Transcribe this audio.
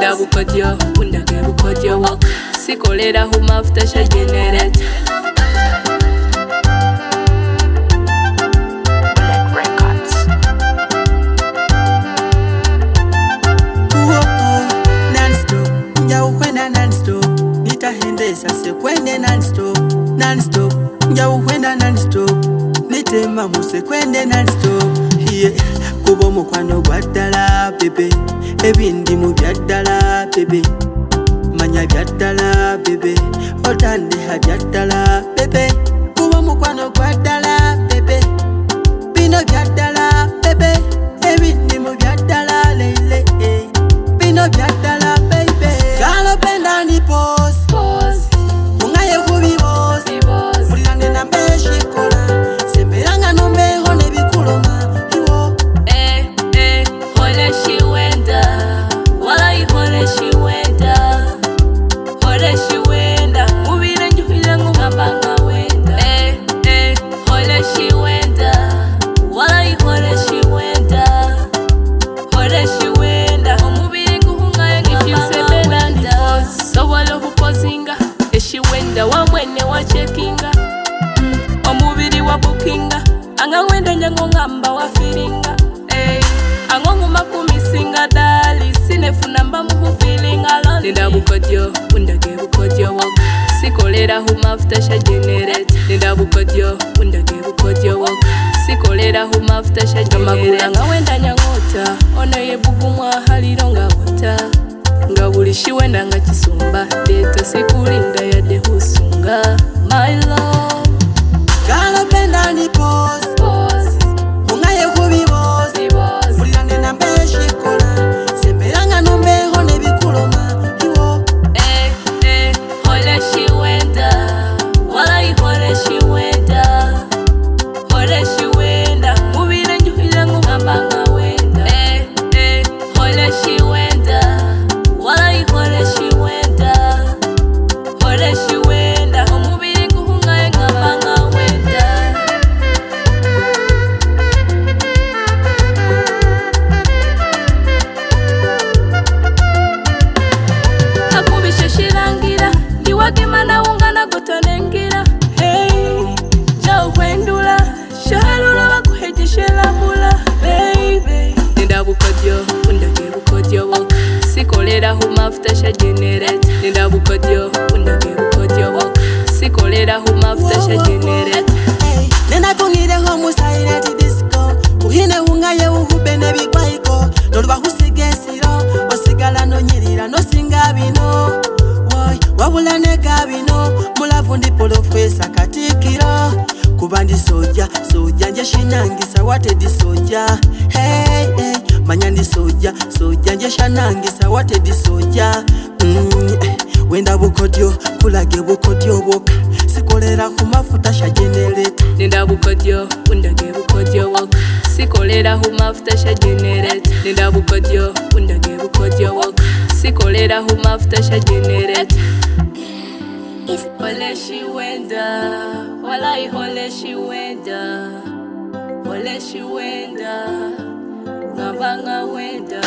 Nenda bukodyo, undage bukodyo walk. Sikolera humafuta sha generate. Sase kwende non-stop, non-stop. Njau kwenda non-stop, nitema muse kwende non-stop. Yeah, kubo mukwano gwaddala bebe, ebindi mu byaddala bebe, manya byaddala bebe, otandeha byaddala bebe. Kubo mukwano gwaddala bebe, bino byaddala bebe, ebindi mu byaddala leile, bino byaddala baby. Galo penda ni pose. Wamwene wa checkinga omubiri wa bookinga anga wenda njango ngamba wa feelinga ango nguma kumisinga dali sinefuna mba mu feeling alone. Nenda bukodyo undage bukodyo walk. Sikolera humafuta sha generate. Nenda bukodyo undage bukodyo walk. Sikolera humafuta sha generate. Anga wenda nyangota ono yebugumwa halironga wota nga buli shiwenda nga kisumba leto sikulinda yade husunga my love. Galo penda ni pose, ungaye kubi boss, ulande na mbeshi kola, semberanga nombe hone bikuloma iwo. Hole shiwenda, walai hole shiwenda, hole shiwenda, mubire njuhile ngambanga wenda. Hole shiwenda, walai hole shiwenda, hole shiwenda, omubiri guhungaye ngambanga wenda. Hakubishe shirangira, ndiwagema na ungana gotonengira. Hey, jao wendula, shahalula wakuhejishela mula, baby. Nenda bukodyo, undage bukodyo walk. Sikolera humafuta sha generate. Nenda bukodyo, undage bukodyo walk. Sikolera humafuta sha generate. Nena kungire homu silent disco, uhine ungaye uhubene bikwaiko, noluba husigesiro, osigala no nyirira no singa bino. Woy, wabula nega bino, mulavu ndi professor katikiro. Kuba ndi soja, soja nje shinangisa wate di soja. Hey, manya ndi soja, soja nje shanangisa wate di soja. Wenda bukodyo, kulage bukodyo boka. Sikolera humafuta sha generate. Nenda bukodyo, undage bukodyo walk. Sikolera humafuta sha generate. Nenda bukodyo, undage bukodyo walk. Sikolera humafuta sha generate. Hole shiwenda, walai hole shiwenda, hole shiwenda, ngabanga wenda.